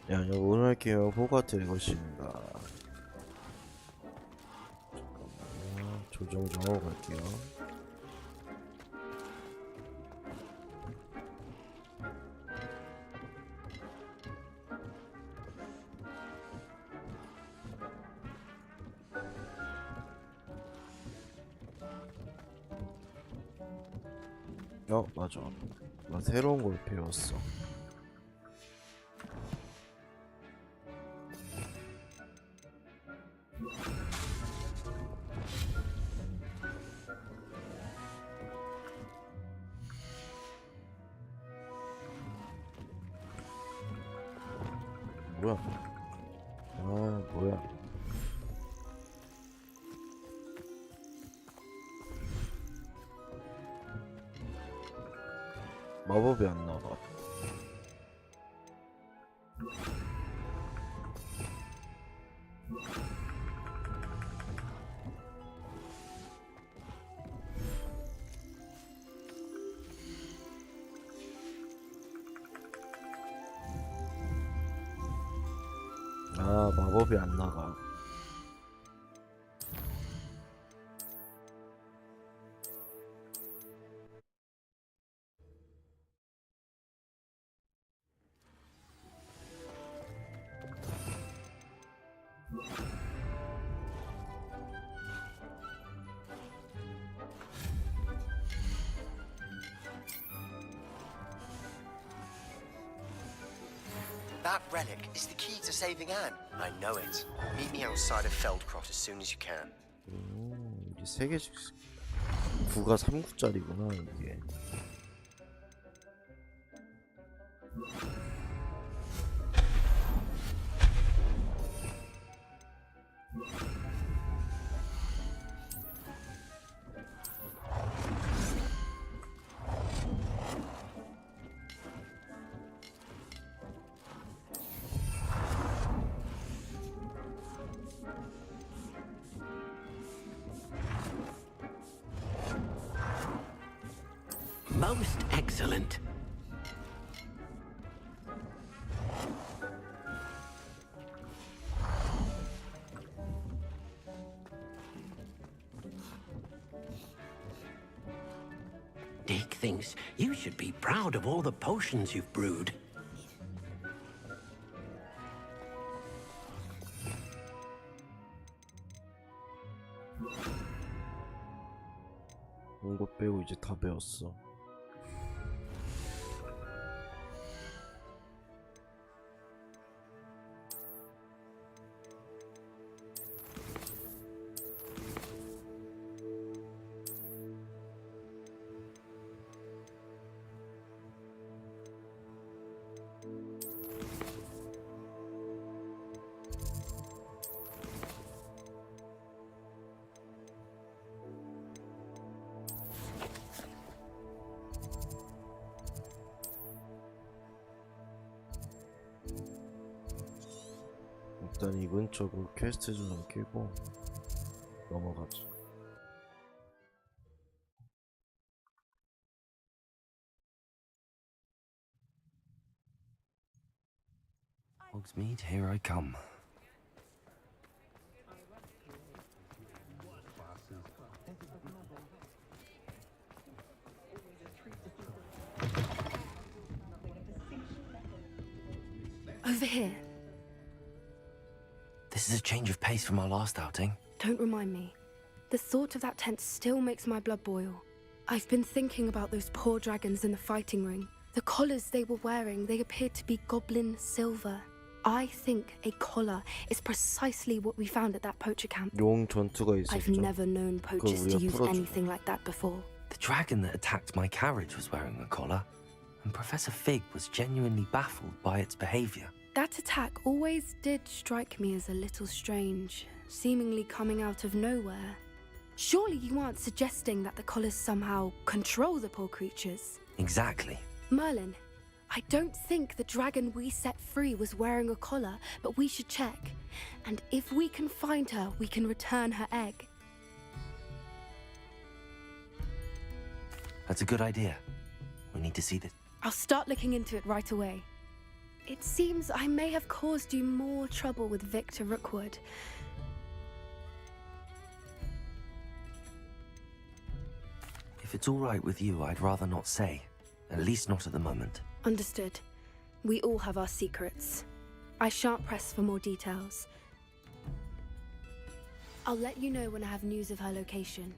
네, 오늘 할게요. 호그와트 것입니다. 잠깐만요. 조정 좀 하고 갈게요. 맞아. 나 새로운 걸 배웠어. 뭐야? 뭐야? 마법이 안 나가. 마법이 안 나가. That relic is the key to saving Anne. I know it. Meet me outside of Feldcroft as soon as you can. 이게 3개씩 9가 3구짜리구나 이게. Most excellent. Dick thinks you should be proud of all the potions you've brewed. 이거 빼고 이제 다 배웠어. 일단 이 근처로 퀘스트 좀 끼고 넘어가자. Hogsmeade, here I come. Over here. This is a change of pace from our last outing. Don't remind me. The thought of that tent still makes my blood boil. I've been thinking about those poor dragons in the fighting ring. The collars they were wearing, they appeared to be goblin silver. I think a collar is precisely what we found at that poacher camp. 용 전투가 I've 있었죠. never known poachers to use anything like that before. The dragon that attacked my carriage was wearing a collar, and Professor Fig was genuinely baffled by its behavior. That attack always did strike me as a little strange, seemingly coming out of nowhere. Surely you aren't suggesting that the collars somehow control the poor creatures? Exactly. Merlin, I don't think the dragon we set free was wearing a collar, but we should check. And if we can find her, we can return her egg. That's a good idea. We need to see this. I'll start looking into it right away. It seems I may have caused you more trouble with Victor Rookwood. If it's all right with you, I'd rather not say. At least not at the moment. Understood. We all have our secrets. I shan't press for more details. I'll let you know when I have news of her location.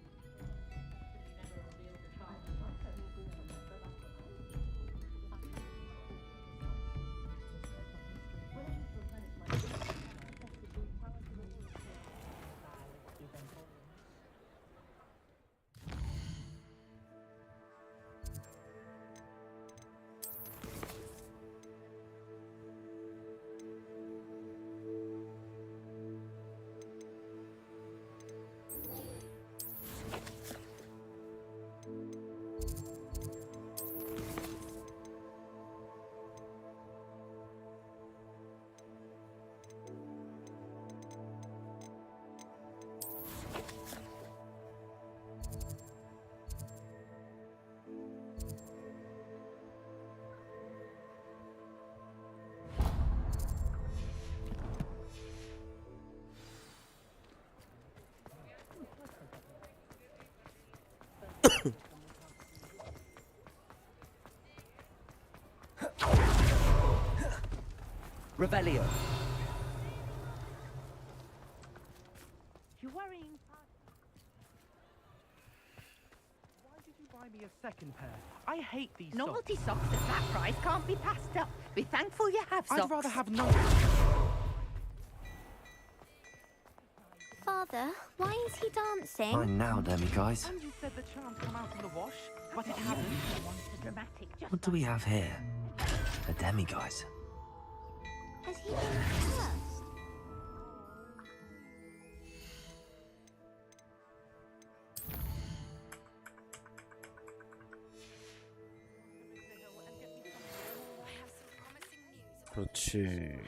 Revelio. You're worrying. Why did you buy me a second pair? I hate these Novelty socks at that price can't be passed up. Be thankful you have socks. socks. I'd rather have no. Father, why is he dancing? Fine now, Demi-guys. And you said the charms come out in the wash, but it hasn't. Dramatic. Just What do we have here? A demi-guys. Has he been cursed? 그렇지.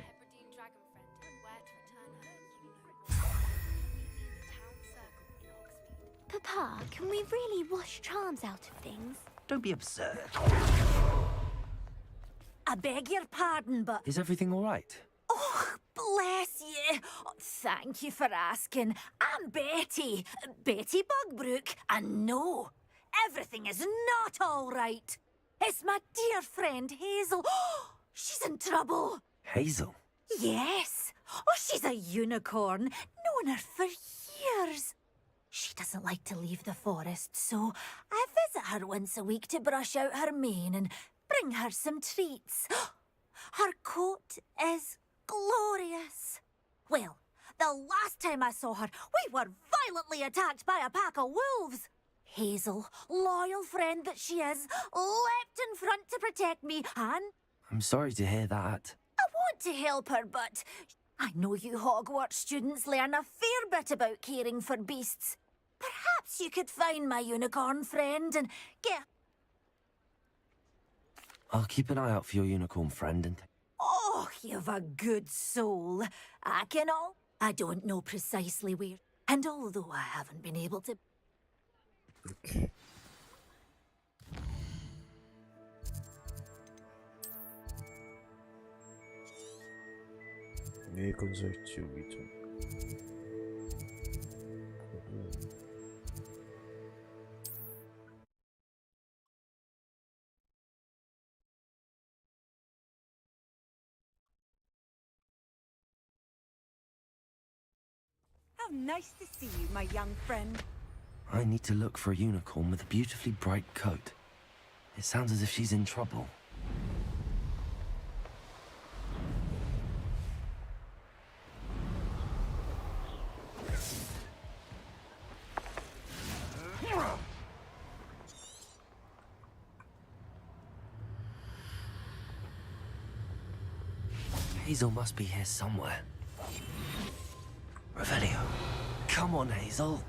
Papa, can we really wash charms out of things? Don't be absurd. I beg your pardon, but Is everything all right? oh, bless you. Oh, thank you for asking. I'm Betty, Betty Bugbrook, and no, everything is not all right. It's my dear friend Hazel. She's in trouble. Hazel? Yes. Oh, she's a unicorn. Known her for years. She doesn't like to leave the forest, so I visit her once a week to brush out her mane and bring her some treats. Her coat is glorious. Well, the last time I saw her, we were violently attacked by a pack of wolves. Hazel, loyal friend that she is, leapt in front to protect me, and I'm sorry to hear that. I want to help her, but I know you Hogwarts students learn a fair bit about caring for beasts. Perhaps you could find my unicorn friend and get... I'll keep an eye out for your unicorn friend and... Oh, you've a good soul. I don't know precisely where. And although I haven't been able to... 이렇게. 네 건설 지역 이전. How nice to see you, my young friend. I need to look for a unicorn with a beautifully bright coat. It sounds as if she's in trouble. Hazel must be here somewhere. Revelio. Come on, Hazel.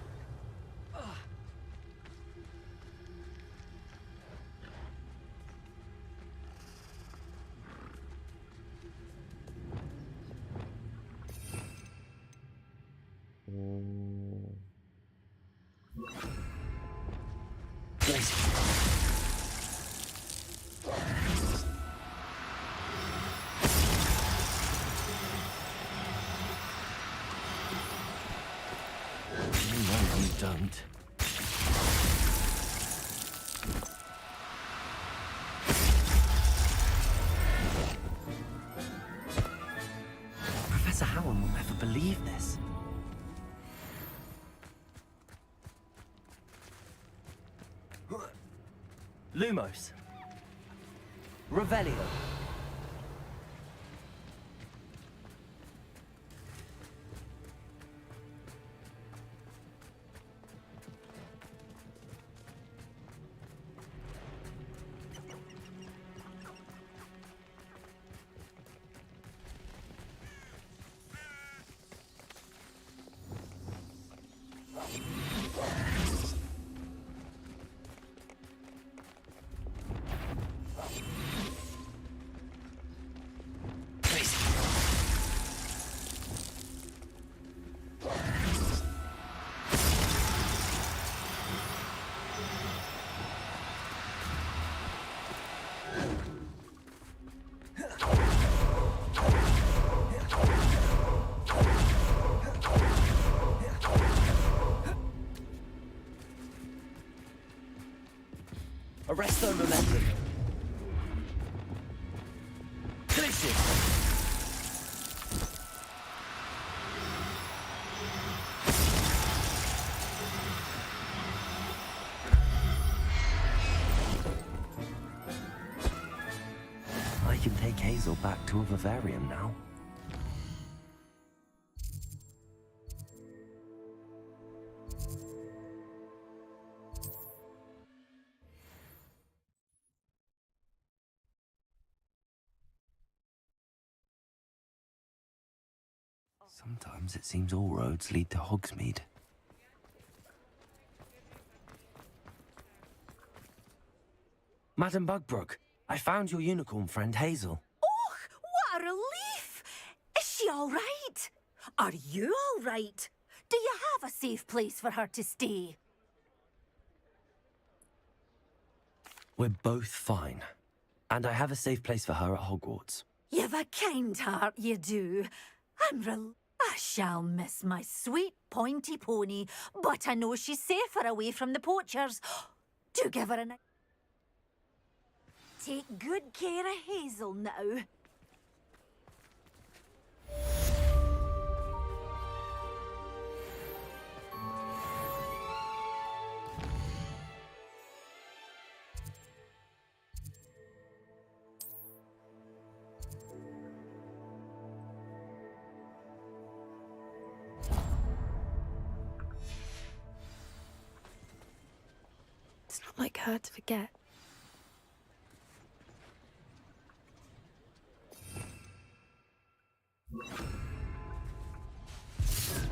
don't. Professor Howard will never believe this. Lumos. Revelio. Arresto momentum. Collision. I can take Hazel back to a vivarium now. Sometimes it seems all roads lead to Hogsmeade. Madam Bugbrook, I found your unicorn friend Hazel. Oh, what a relief! Is she all right? Are you all right? Do you have a safe place for her to stay? We're both fine. And I have a safe place for her at Hogwarts. You've a kind heart, you do. I shall miss my sweet pointy pony, but I know she's safer away from the poachers. Do give her a night. Take good care of Hazel now. It's not like her to forget.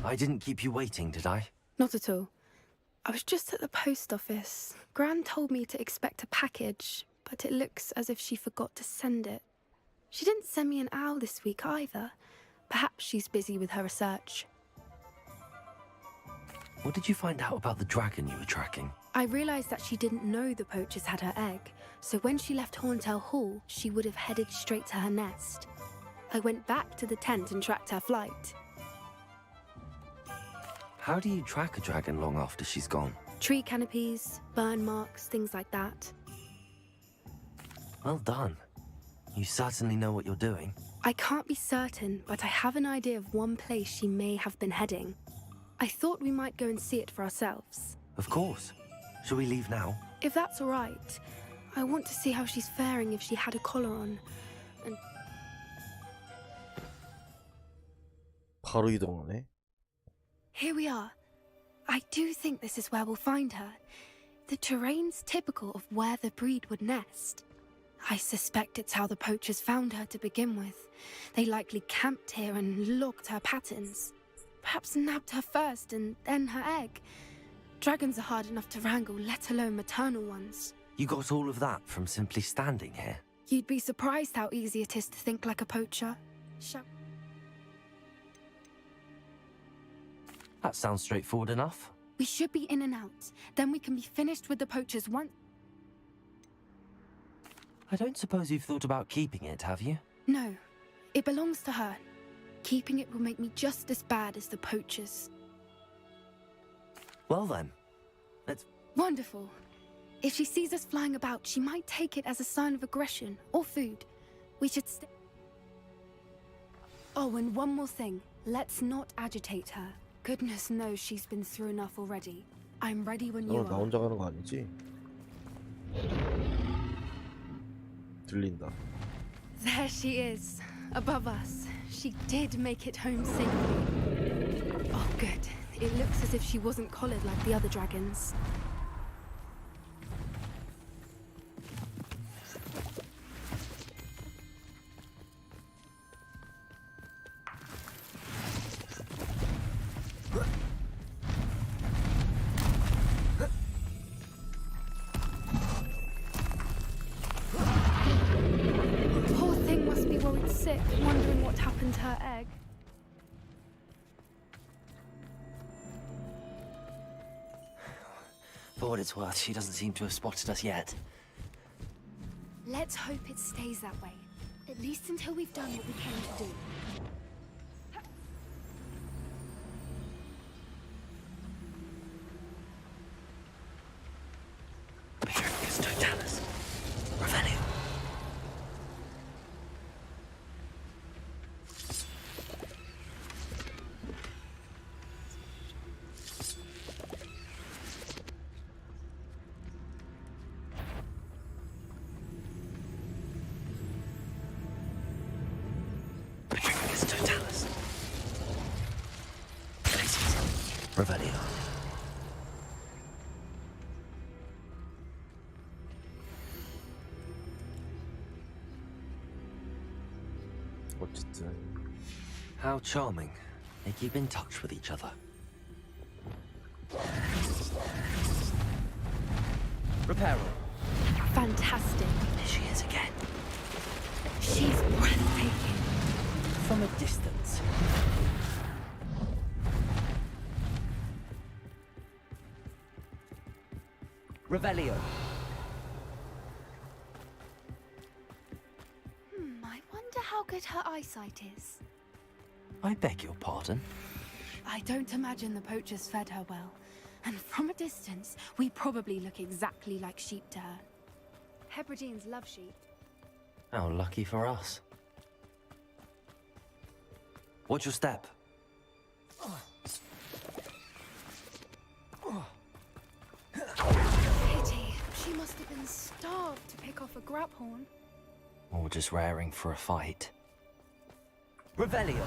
I didn't keep you waiting, did I? Not at all. I was just at the post office. Gran told me to expect a package, but it looks as if she forgot to send it. She didn't send me an owl this week either. Perhaps she's busy with her research. What did you find out about the dragon you were tracking? I realised that she didn't know the poachers had her egg, so when she left Horntail Hall, she would have headed straight to her nest. I went back to the tent and tracked her flight. How do you track a dragon long after she's gone? Tree canopies, burn marks, things like that. Well done. You certainly know what you're doing. I can't be certain, but I have an idea of one place she may have been heading. I thought we might go and see it for ourselves. Of course. Shall we leave now? If that's all right. I want to see how she's faring if she had a collar on. And 바로 이동하네. here we are. I do think this is where we'll find her. The terrain's typical of where the breed would nest. I suspect it's how the poachers found her to begin with. They likely camped here and logged her patterns. Perhaps nabbed her first and then her egg. Dragons are hard enough to wrangle, let alone maternal ones. You got all of that from simply standing here? You'd be surprised how easy it is to think like a poacher. That sounds straightforward enough. We should be in and out. Then we can be finished with the poachers once. I don't suppose you've thought about keeping it, have you? No, it belongs to her. Keeping it will make me just as bad as the poachers. Well then, let's... Wonderful. If she sees us flying about, she might take it as a sign of aggression or food. We should stay. Oh, and one more thing. Let's not agitate her. Goodness knows she's been through enough already. I'm ready when you 나 are. 혼자 가는 거 아니지? 들린다. There she is, above us. She did make it home safely. Oh, good. It looks as if she wasn't collared like the other dragons. Poor thing must be worried sick, wondering what happened to her egg. For what it's worth, she doesn't seem to have spotted us yet. Let's hope it stays that way. At least until we've done what we came to do. Patricus totalis. Revelio. Patricus totalis. Revelio. 어쨌든 How charming. They keep in touch with each other. Reparo. Fantastic. There she is again. She's breathtaking. From a distance. Revelio. I wonder how good her eyesight is. I beg your pardon. I don't imagine the poachers fed her well. And from a distance, we probably look exactly like sheep to her. Hebrideans love sheep. How lucky for us. Watch your step. Pity. She must have been starved to pick off a grabhorn. Or just raring for a fight. Revelio.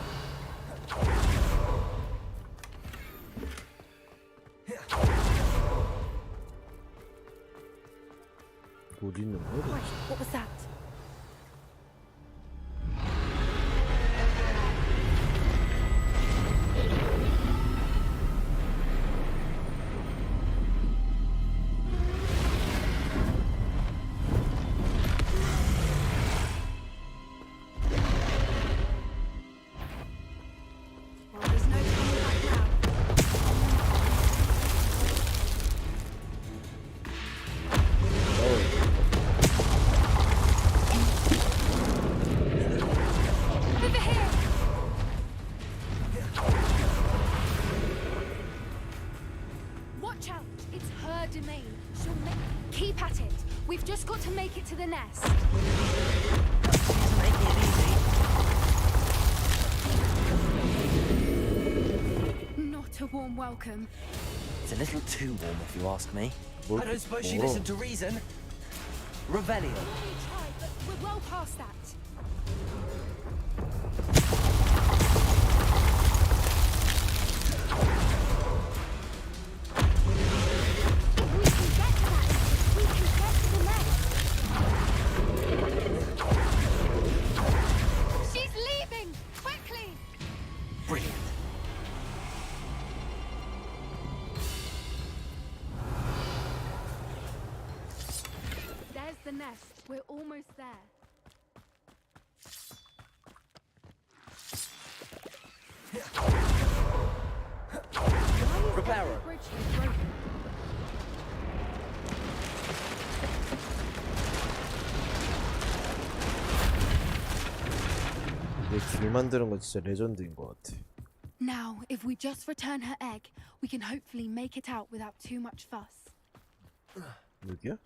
어디 있는 거야? Wait, what was that? Well, there's no coming back now. Over here! Watch out! It's her domain. She'll make... Keep at it. We've just got to make it to the nest. Not a warm welcome. It's a little too warm if you ask me. 뭘 I don't suppose she 멀어. listened to reason. Revelio. We tried, but we're well past that. If we can get to that, we can get to the nest. She's leaving! Quickly! Brilliant. There's the nest. We're almost there. Why is Reparo. every bridge here broken? 이게 길 만드는 거 진짜 레전드인 것 같아. Now, if we just return her egg, we can hopefully make it out without too much fuss. 여기야?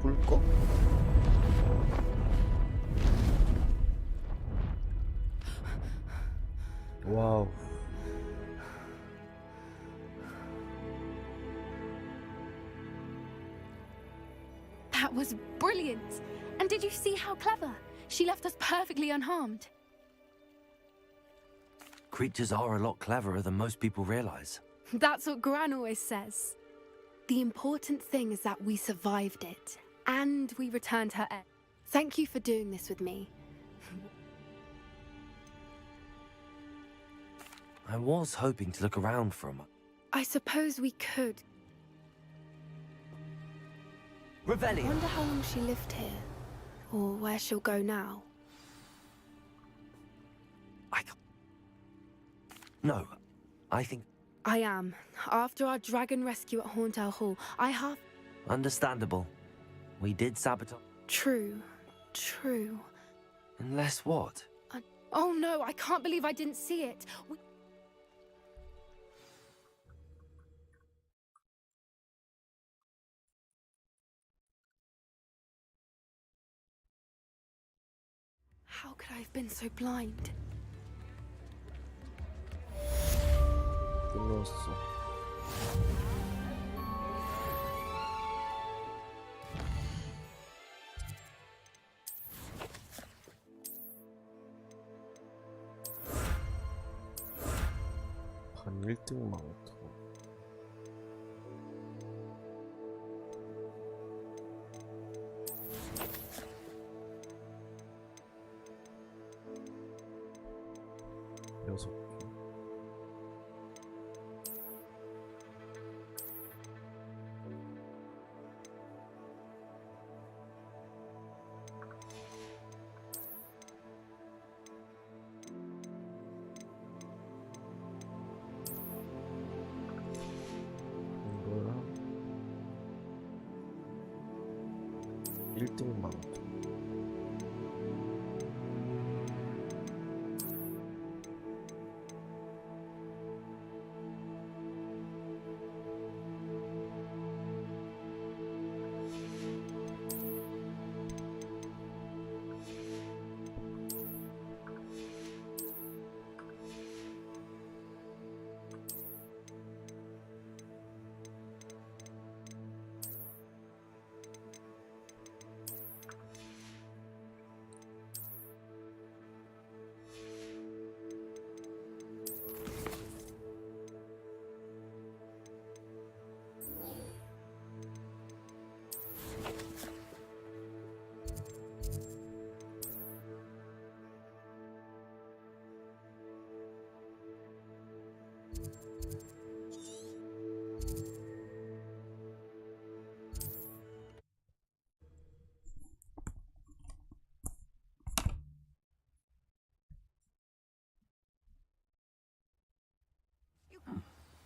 불 꺼? 와우. That was brilliant! And did you see how clever? She left us perfectly unharmed. Creatures are a lot cleverer than most people realize. That's what Gran always says. The important thing is that we survived it, and we returned her egg. Thank you for doing this with me. I was hoping to look around for a moment. I suppose we could. I Revelio! wonder how long she lived here, or where she'll go now. No, I think... I am. After our dragon rescue at Hauntel Hall, I half... Understandable. We did sabotage... True. True. Unless what? Oh no, I can't believe I didn't see it. How could I have been so blind? 끝났어. 반 1등 망토. 여섯 개. 이거랑 1등 망토.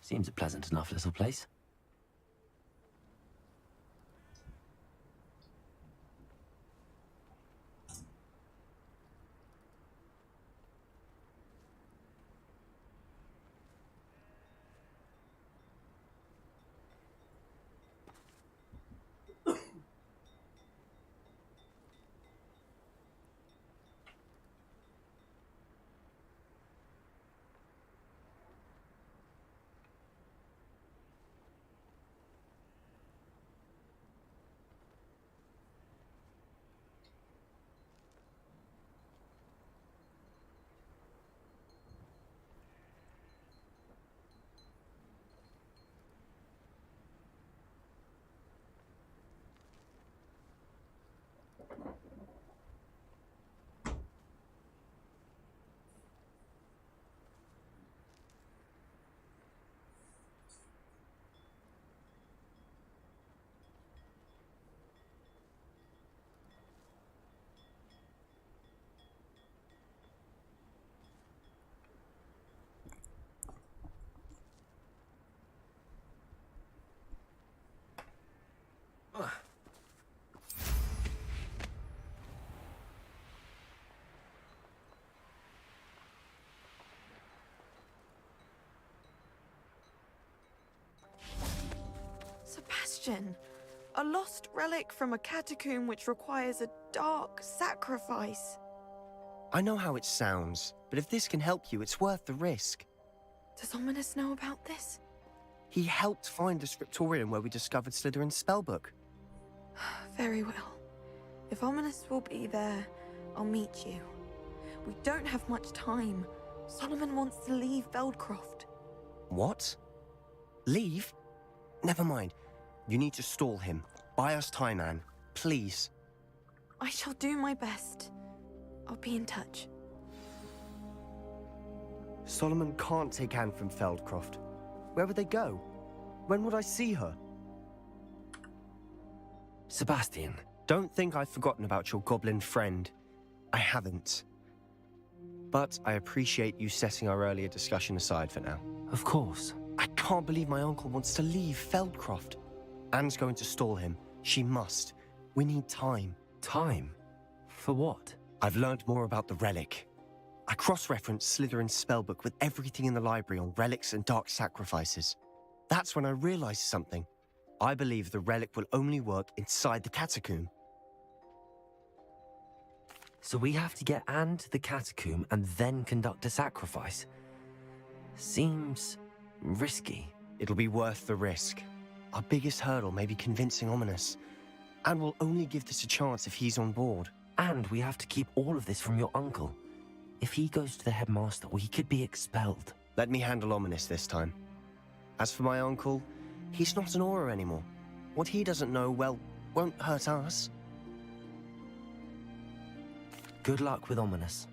Seems a pleasant enough little place. question. A lost relic from a catacomb which requires a dark sacrifice. I know how it sounds, but if this can help you, it's worth the risk. Does Ominous know about this? He helped find the scriptorium where we discovered Slytherin's spellbook. Very well. If Ominous will be there, I'll meet you. We don't have much time. Solomon wants to leave Feldcroft. What? Leave? Never mind. You need to stall him. Buy us time, Anne. Please. I shall do my best. I'll be in touch. Solomon can't take Anne from Feldcroft. Where would they go? When would I see her? Sebastian. Don't think I've forgotten about your goblin friend. I haven't. But I appreciate you setting our earlier discussion aside for now. Of course. I can't believe my uncle wants to leave Feldcroft. Anne's going to stall him. She must. We need time. Time? For what? I've learned more about the relic. I cross-referenced Slytherin's spellbook with everything in the library on relics and dark sacrifices. That's when I realized something. I believe the relic will only work inside the catacomb. So we have to get Anne to the catacomb and then conduct a sacrifice? Seems risky. It'll be worth the risk. Our biggest hurdle may be convincing Ominous. And we'll only give this a chance if he's on board. And we have to keep all of this from your uncle. If he goes to the headmaster, we could be expelled. Let me handle Ominous this time. As for my uncle, he's not an Auror anymore. What he doesn't know, well, won't hurt us. Good luck with Ominous.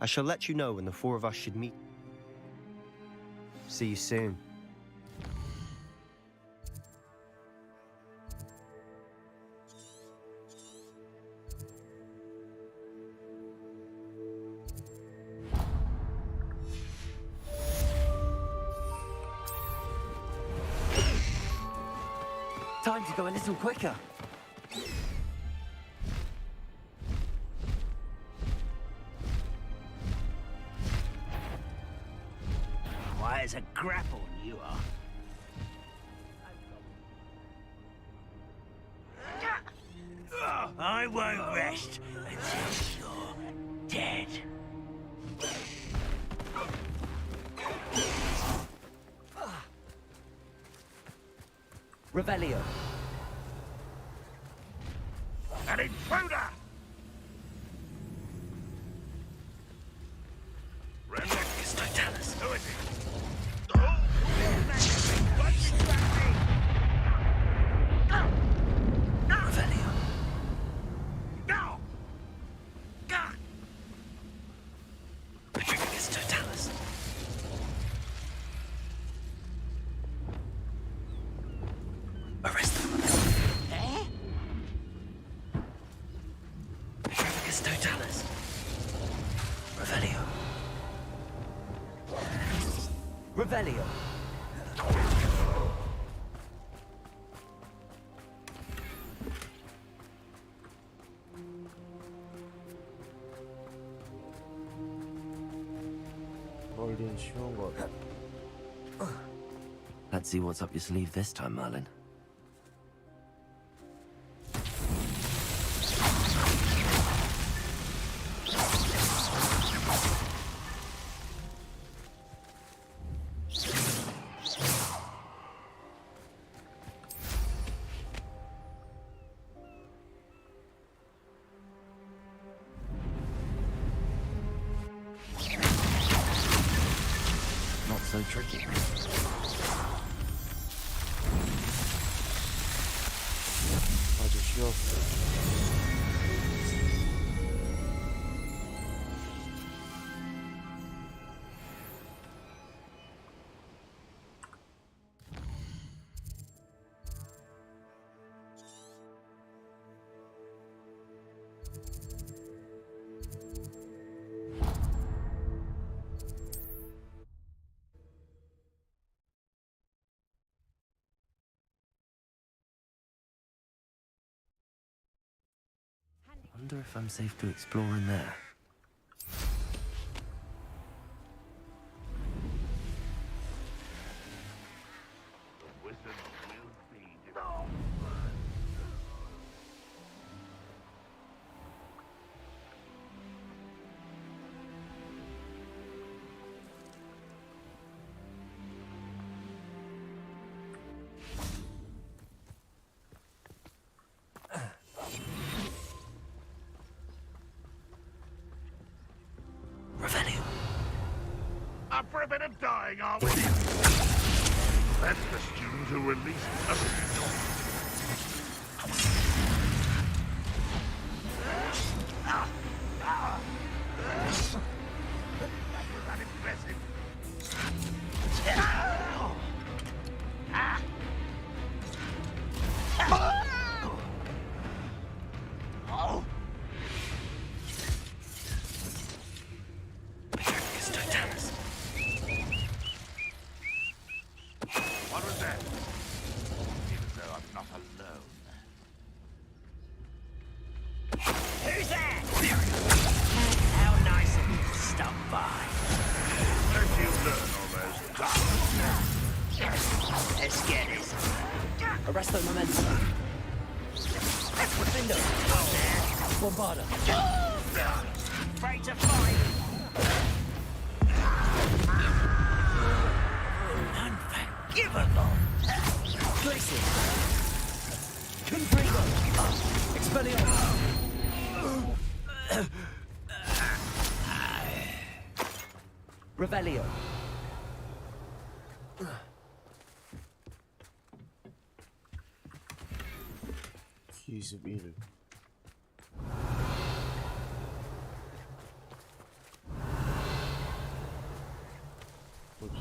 I shall let you know when the four of us should meet. See you soon. Time to go a little quicker. Why, as a grapple you are. I won't rest until you're dead. Revelio. An intruder! Revelio's Totalis. Who is it? Oh! What's that? Revelio. No! God! Revelio's Totalis. Arrest them. Eh? Revelio's Totalis. Revelio. Revelio. 멀린 쉬운 거. Let's see what's up your sleeve this time, Merlin. Not so tricky. 아주 쉬웠어. Wonder if I'm safe to explore in there. The wizard will be up for a bit of dying, are we? That's the student who released us. That was unimpressive. What was that? Seems though I'm not alone. Who's that? How nice of you to stop by. Where'd you learn all those guns? Let's get this. Arresto momentum. Window. Oh, man. Bombarda. Afraid to fight. Unforgivable. Glacier. Confringo. Expelliarmus. Revelio. (21) 뭐지?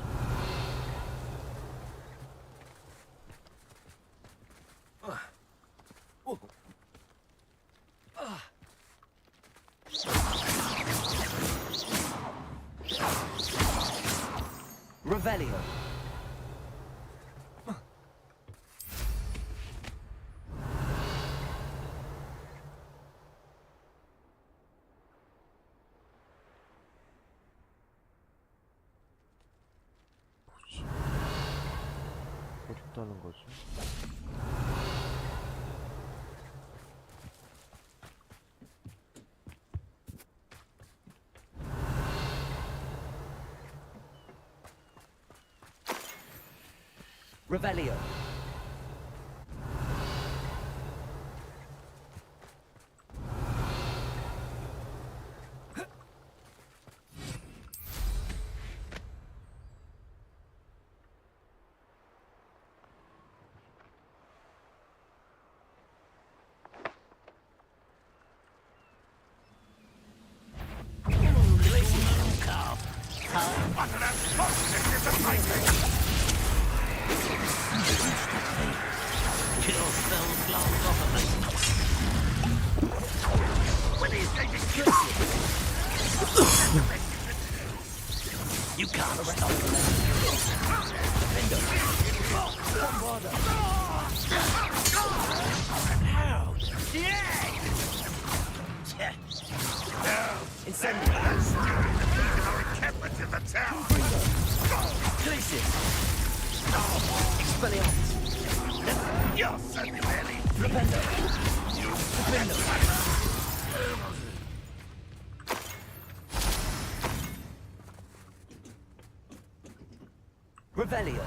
Revelio. 어렵다는 거지? Revelio. You can't stop Encampment in the town. Glacier. Expelliarmus. You're certainly ready. Rependo. You Revelio.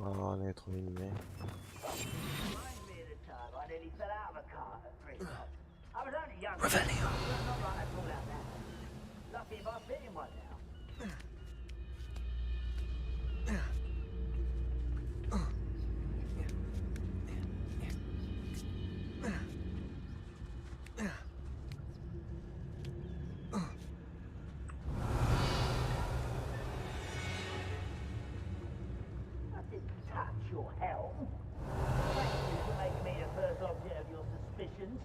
아, 안에 더 있네. Revelio. Lucky if I fit in one now. I didn't touch your helm. Thank you for making me the first object of your suspicions.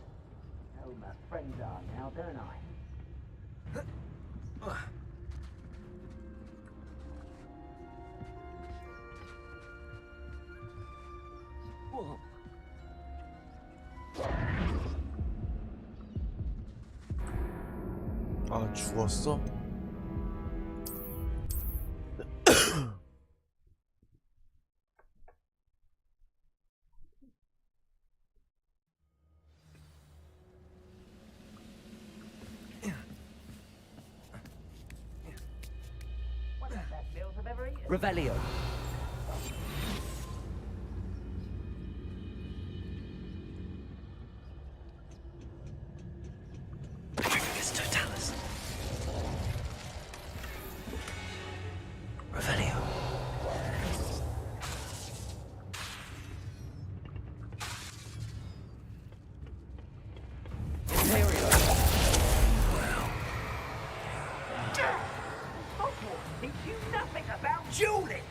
Know who my friends are now, don't I? 아, 죽었어? What about that meals I've ever eaten. Revelio. Trigus totalis. Revelio. Hogwarts teach you nothing about dueling.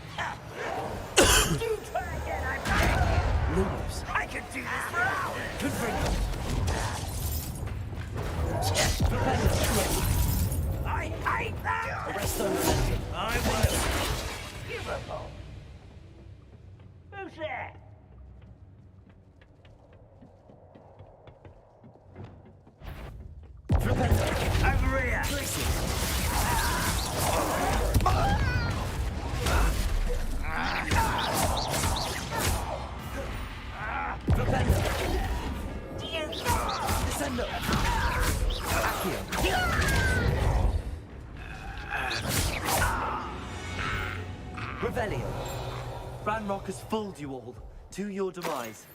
You try again, I beg you. Lumos. I could do this for hours. Confringo. I hate that. Arresto Revelio. I will. Give a ball. Who's there? Flipendo. Over here. Flipendo. Descendo. Accio. Revelio. Ranrock has fooled you all. To your demise.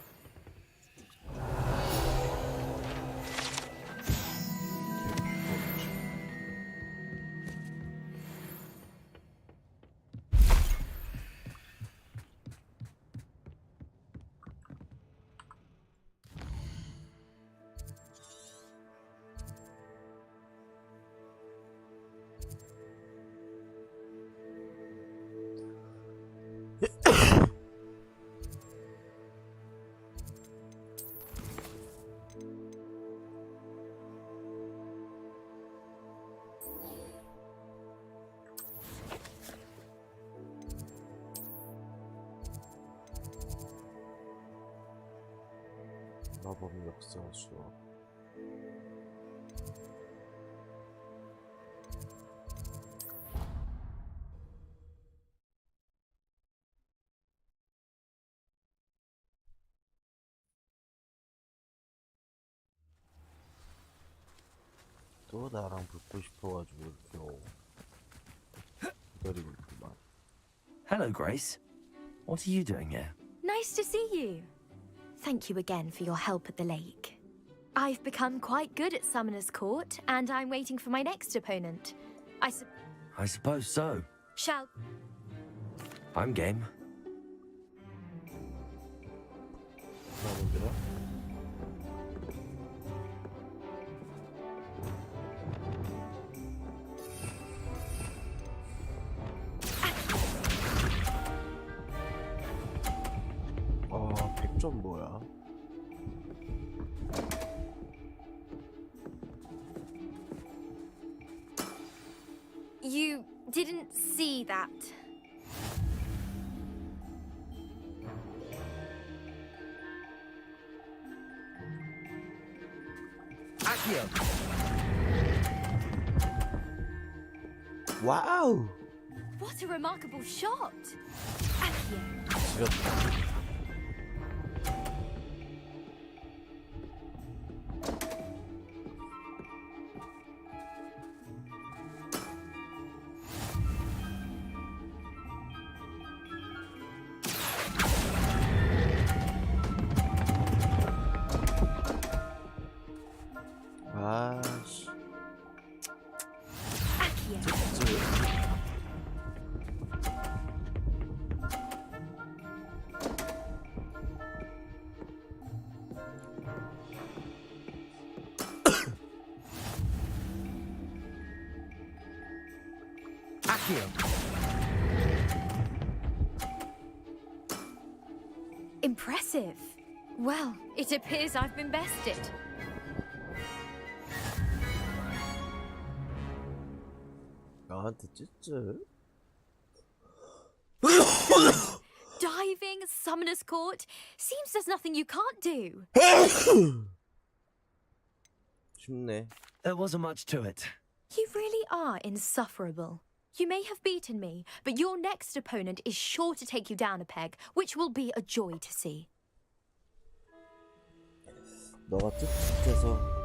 마법 역사 수업. 또 나랑 붙고 싶어가지고 이렇게 기다리고 있구만. Hello, Grace. What are you doing here? Nice to see you. Thank you again for your help at the lake. I've become quite good at Summoner's Court, and I'm waiting for my next opponent. I suppose so. Shall... I'm game. 마음에 아, 100점 뭐야? You didn't see that. Accio. 와우! What a remarkable shot! Accio. 지렸다. 아씨. Accio. Accio. Impressive. Well, it appears I've been bested. 나한테 찌찌? Diving, Summoner's Court. Seems there's nothing you can't do. 쉽네. There wasn't much to it. You really are insufferable. You may have beaten me, but your next opponent is sure to take you down a peg, which will be a joy to see. 너가 뜻해서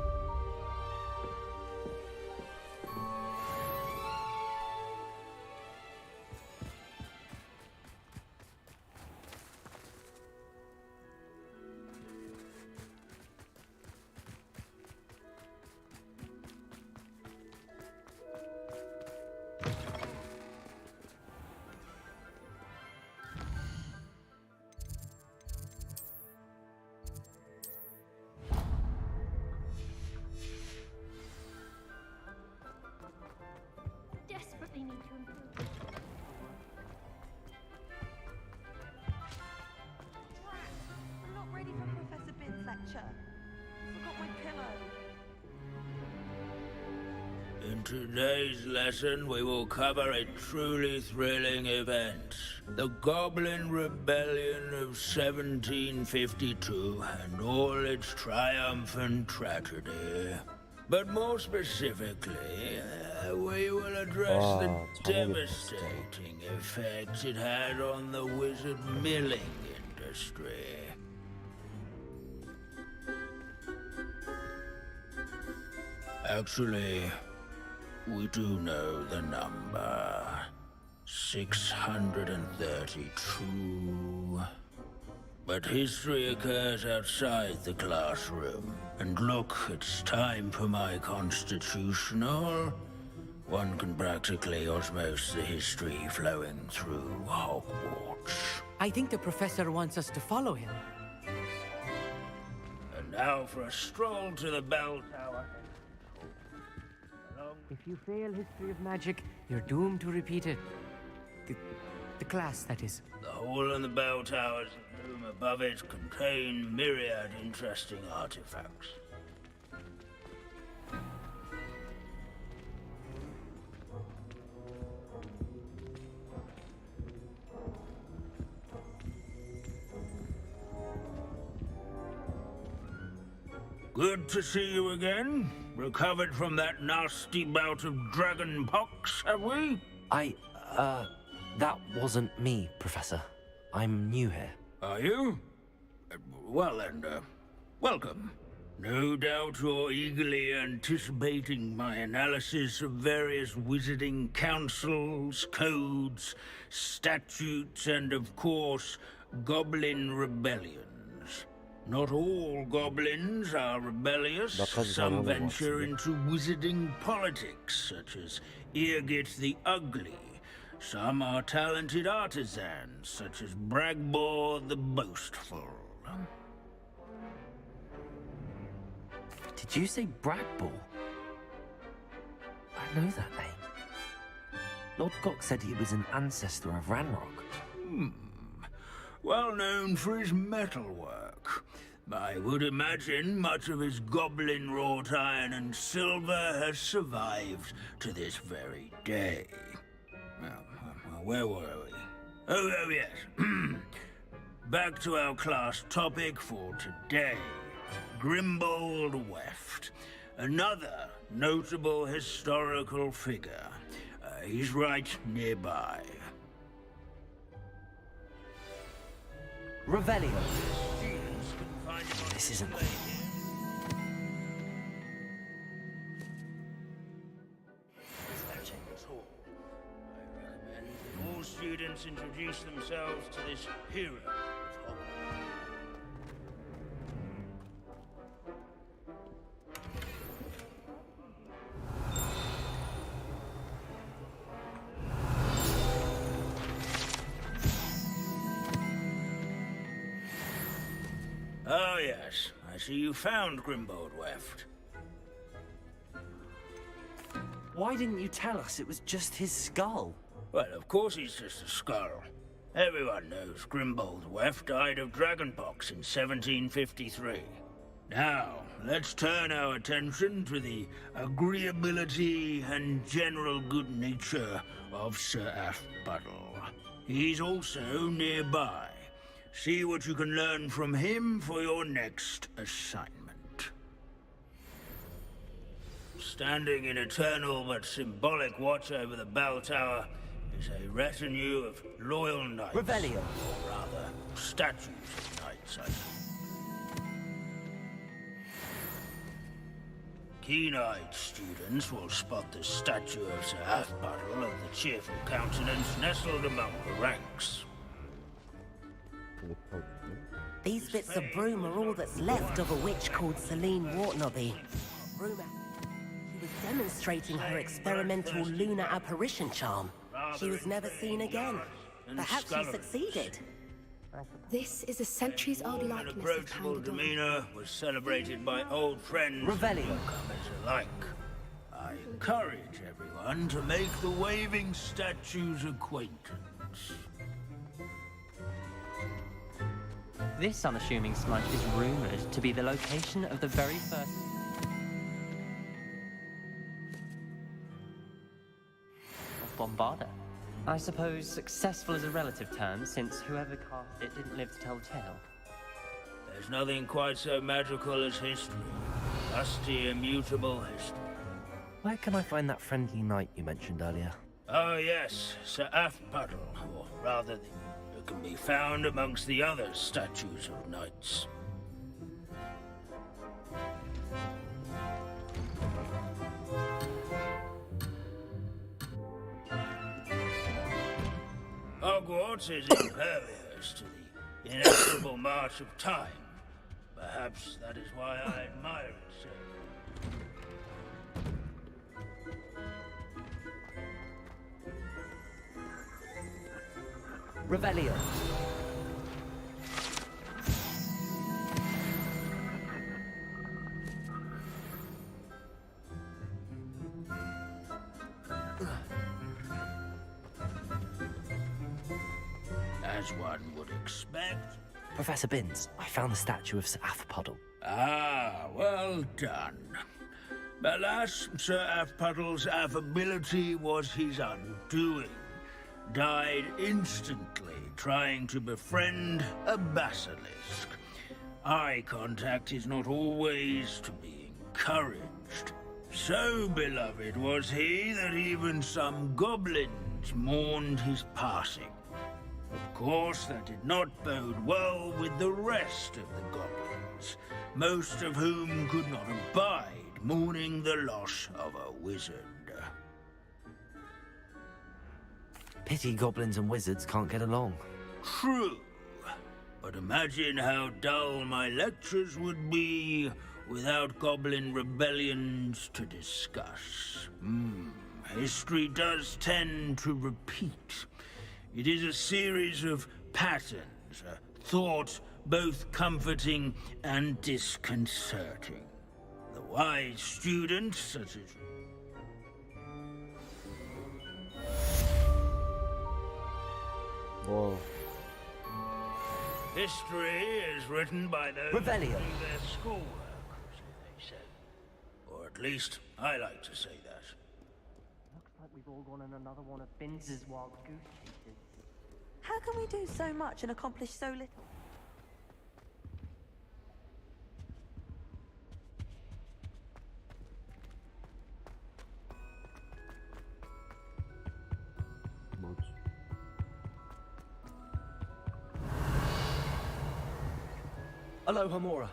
today's lesson, we will cover a truly thrilling event. The Goblin Rebellion of 1752 and all its triumphant tragedy. But more specifically, we will address the devastating effects it had on the wizard milling industry. Actually, we do know the number. 632. But history occurs outside the classroom. And look, it's time for my constitutional. One can practically osmose the history flowing through Hogwarts. I think the professor wants us to follow him. And now for a stroll to the bell tower. If you fail history of magic, you're doomed to repeat it. The class, that is. The hall and the bell towers and the room above it contain myriad interesting artifacts. Good to see you again. Recovered from that nasty bout of dragon pox, have we? That wasn't me, Professor. I'm new here. Are you? Well then, welcome. No doubt you're eagerly anticipating my analysis of various wizarding councils, codes, statutes, and of course, goblin rebellions. Not all goblins are rebellious. Some venture into wizarding politics, such as Eargit the Ugly. Some are talented artisans, such as Bragbor the Boastful. Did you say Bragbor? I know that name. Lord Gok said he was an ancestor of Ranrock. Well known for his metalwork. I would imagine much of his goblin wrought iron and silver has survived to this very day. Where were we? Oh yes. Back to our class topic for today. Grimbold Weft. Another notable historical figure. He's right nearby. Revelio. This isn't me. All students introduce themselves to this hero of Hogwarts. Oh yes, I see you found Grimbold Weft. Why didn't you tell us it was just his skull? Well, of course he's just a skull. Everyone knows Grimbold Weft died of dragonpox in 1753. Now, let's turn our attention to the agreeability and general good nature of Sir Aphbuttle. He's also nearby. See what you can learn from him for your next assignment. Standing in eternal but symbolic watch over the bell tower is a retinue of loyal knights. Revelio. Or rather, statues of knights, I think. Keen-eyed students will spot the statue of Sir Aphbuttle of the cheerful countenance nestled among the ranks. These bits of broom are all that's left of a witch called Celine Wartnobby. Rumour she was demonstrating her experimental lunar apparition charm. She was never seen again. Perhaps she succeeded. This is a centuries-old An likeness of approachable Poundador. demeanor was celebrated by old friends Revelio. and newcomers alike. I encourage everyone to make the waving statue's acquaintance. This unassuming smudge is rumored to be the location of the very first... I suppose successful is a relative term, since whoever cast it didn't live to tell the tale. There's nothing quite so magical as history. Rusty, immutable history. Where can I find that friendly knight you mentioned earlier? Oh yes, Sir Puddle, or rather, it can be found amongst the other statues of knights. Hogwarts is impervious to the inexorable march of time. Perhaps that is why I admire it so. Revelio. As one would expect. Professor Binns, I found the statue of Sir Puddle. Ah, well done. Alas, Sir Puddle's affability was his undoing. Died instantly trying to befriend a basilisk. Eye contact is not always to be encouraged. So beloved was he that even some goblins mourned his passing. Of course, that did not bode well with the rest of the goblins, most of whom could not abide mourning the loss of a wizard. Pity goblins and wizards can't get along. True, but imagine how dull my lectures would be without goblin rebellions to discuss. History does tend to repeat. It is a series of patterns, a thought both comforting and disconcerting. The wise students, such as... Whoa. History is written by those Revelio. who do their schoolwork, so they say. Or at least, I like to say that. Looks like we've all gone on another one of Binns's wild goose chases. How can we do so much and accomplish so little? 뭐지? Aloha Mora.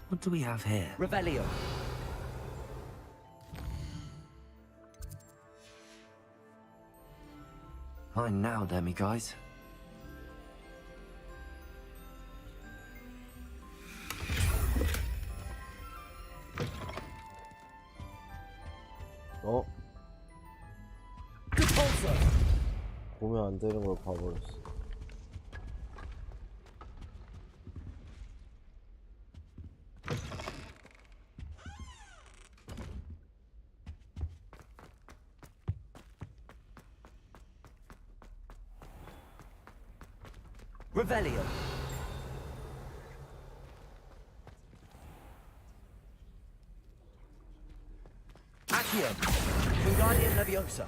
What do we have here? Revelio. Fine now, demi guys. 어? 보면 안 되는 걸 봐버렸어. Revelio. Accio. Wingardium Leviosa.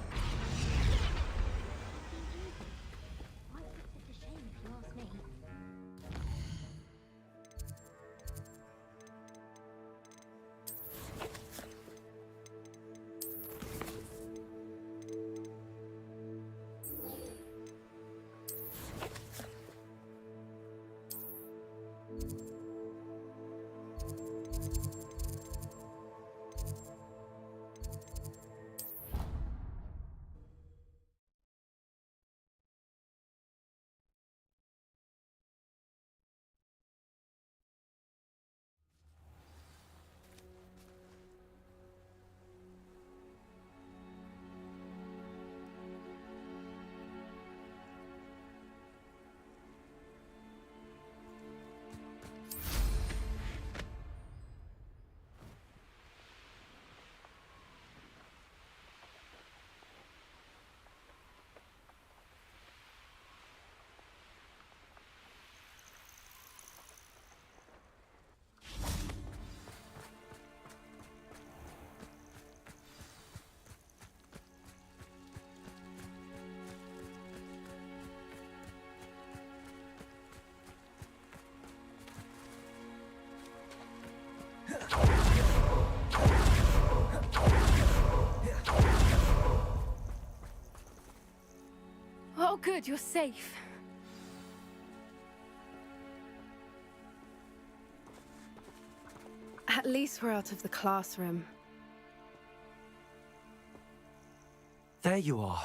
It's a shame if you ask me. good, you're safe. At least we're out of the classroom. There you are.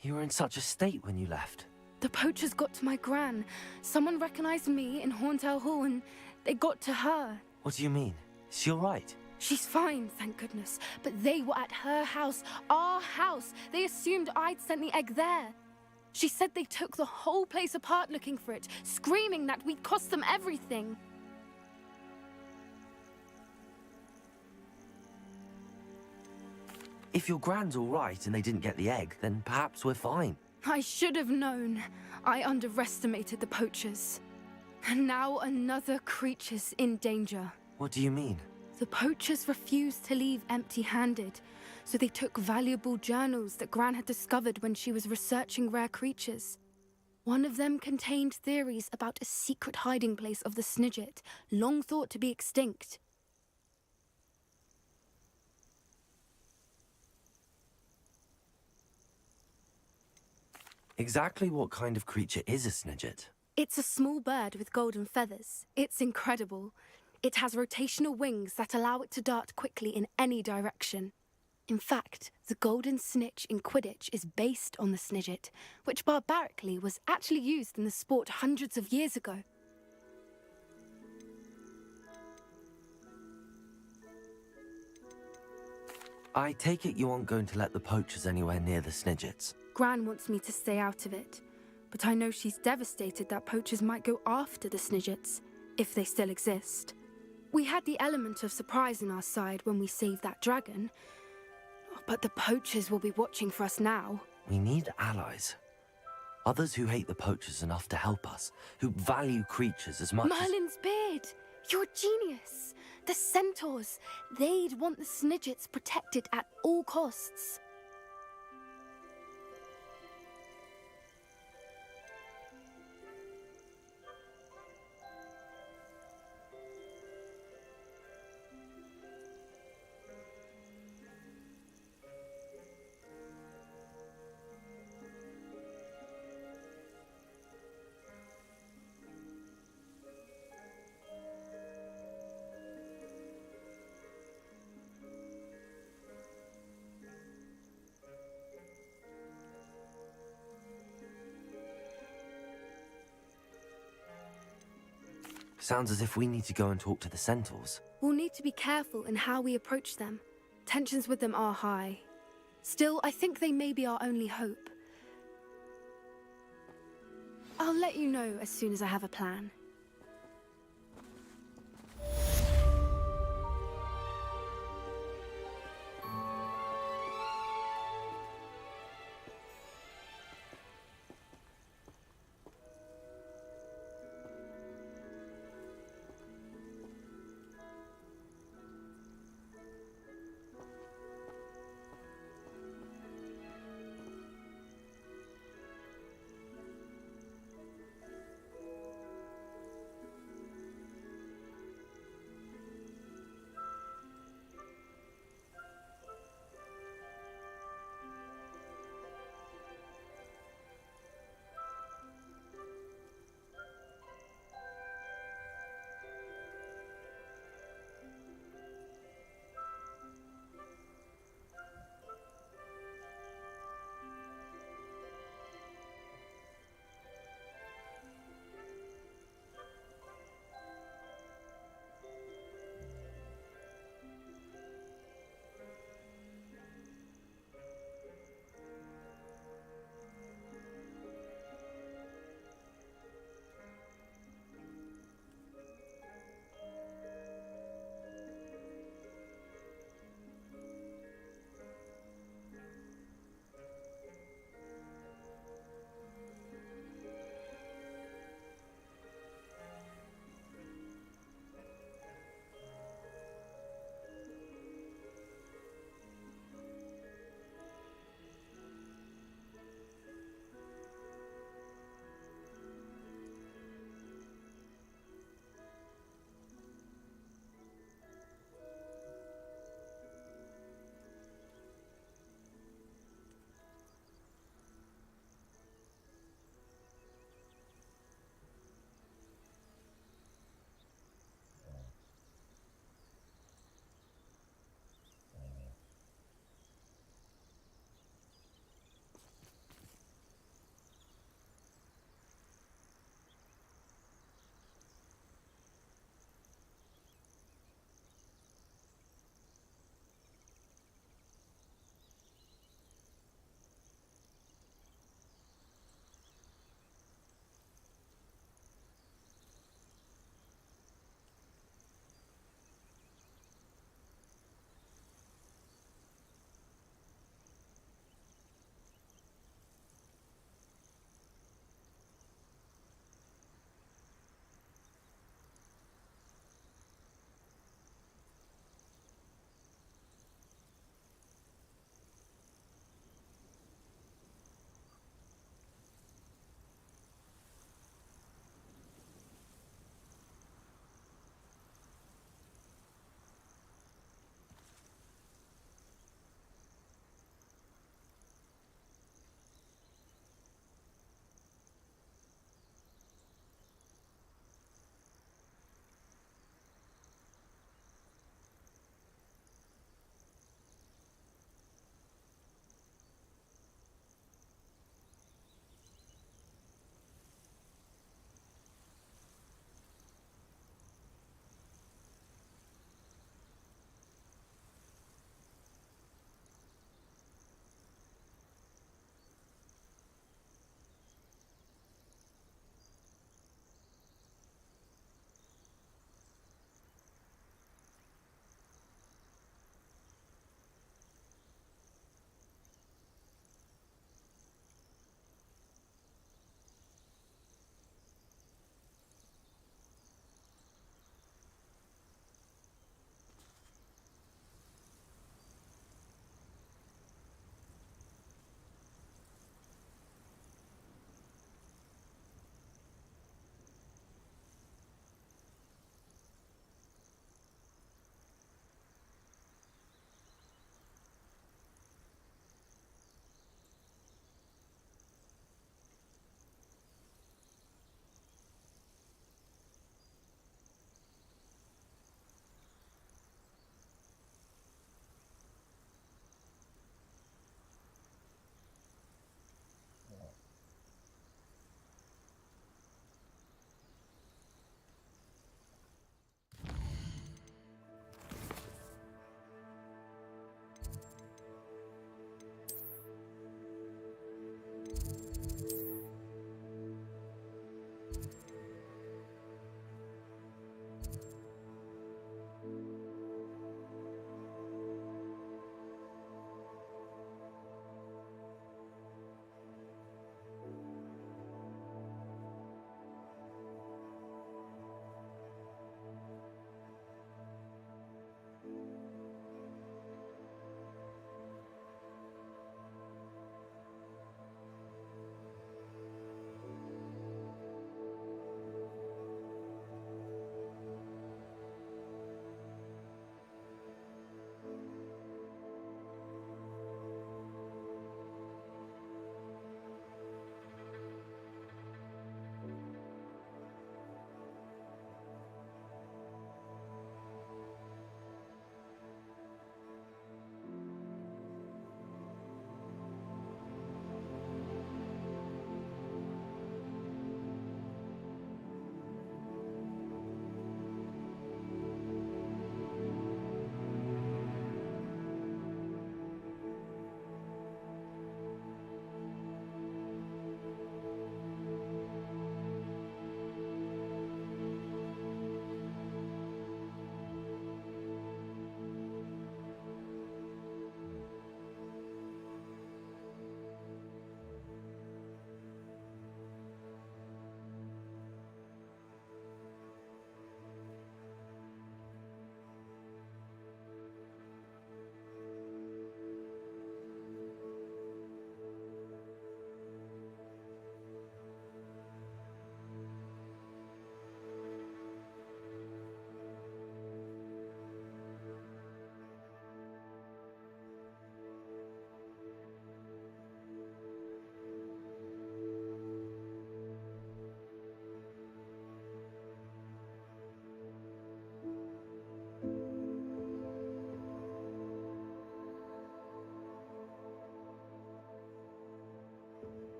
You were in such a state when you left. The poachers got to my gran. Someone recognized me in Horntail Hall and they got to her. What do you mean? Is she all right? She's fine, thank goodness. But they were at her house, our house. They assumed I'd sent the egg there. She said they took the whole place apart looking for it, screaming that we'd cost them everything. If your grand's all right and they didn't get the egg, then perhaps we're fine. I should have known. I underestimated the poachers. And now another creature's in danger. What do you mean? The poachers refused to leave empty-handed, so they took valuable journals that Gran had discovered when she was researching rare creatures. One of them contained theories about a secret hiding place of the Snidget, long thought to be extinct. Exactly what kind of creature is a Snidget? It's a small bird with golden feathers. It's incredible. It has rotational wings that allow it to dart quickly in any direction. In fact, the golden snitch in Quidditch is based on the Snidget, which barbarically was actually used in the sport hundreds of years ago. I take it you aren't going to let the poachers anywhere near the Snidgets. Gran wants me to stay out of it, but I know she's devastated that poachers might go after the Snidgets, if they still exist. We had the element of surprise on our side when we saved that dragon, but the poachers will be watching for us now. We need allies. Others who hate the poachers enough to help us, who value creatures as much Merlin's beard! You're a genius! The centaurs! They'd want the Snidgets protected at all costs. Sounds as if we need to go and talk to the centaurs. We'll need to be careful in how we approach them. Tensions with them are high. Still, I think they may be our only hope. I'll let you know as soon as I have a plan.